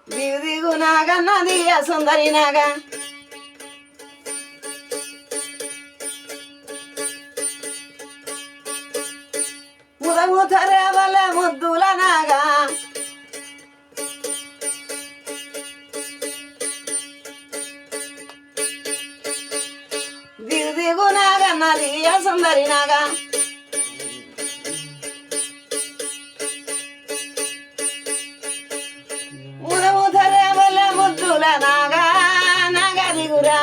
దిగు దిగు నాగన్న దియ సుందరి నాగా ముదముతరేవల ముద్దుల నాగా దిగు దిగు నాగన్న దియ సుందరి నాగా ముదముతరేవల ముద్దుల నాగా నాగా దిగురా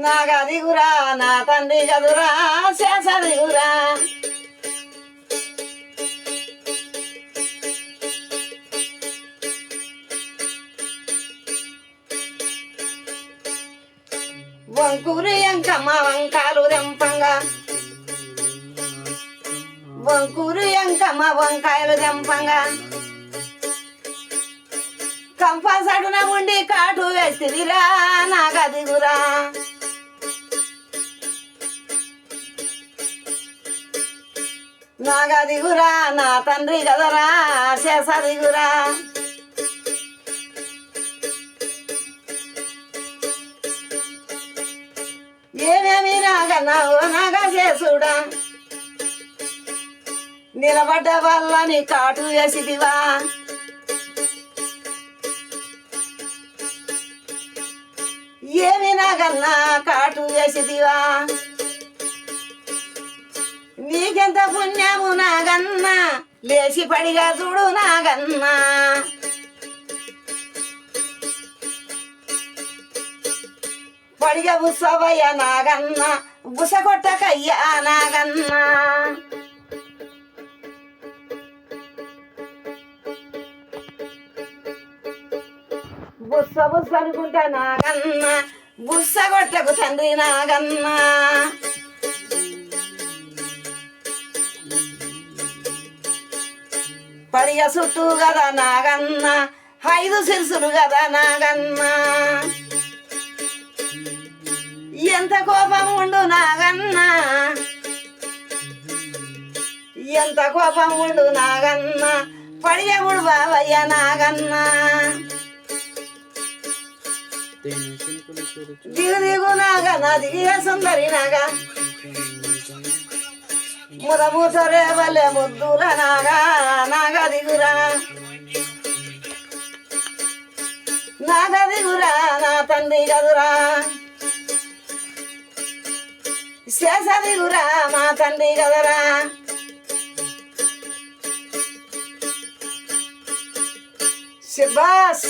నాగా దిగురా నా తండ్రి గదురా శేష దిగురా వంకూరి ఎంకమ్మ వంకాలు దెంపంగా వంకూరి ఎంకమ్మ వంకాయలు దెంపంగా కంపసడున ఉండి కాటు వేసిదిరా నాగా దిగురా నాగా దిగురా నా తండ్రి గదరా శేష దిగురా ఏమేమి నాగన్నావు నాగా చేసుడా నిలబడ్డ వల్లని కాటు వేసిదివా ఏమి నాగన్నా కాటు వేసిదివా నీకెంత పుణ్యము నాగన్నా లేచి పడిగా చూడు నాగన్నా పడిగ బుసవయ్య నాగన్న బుస కొట్టకయ్యా నాగన్న బుస్స బుస్స అనుకుంటా నాగన్న బుస్స కొట్టకు తండ్రి నాగన్న పడిగ చుట్టూ కదా నాగన్న 5 సిరుసులు కదా నాగన్న ఎంత కోపం ఉండు నాగన్న ఎంత కోపం ఉండు నాగన్న పడియముడు బావయ్య నాగన్న దిగు దిగు నాగన్న దిగియ సుందరి నాగా ముదముతరేవలే ముద్దుల నాగా నాగా దిగురా నాగా దిగురా నా తండ్రి గదురా శేష దిగురా మా తండ్రి గదరా శబాస్.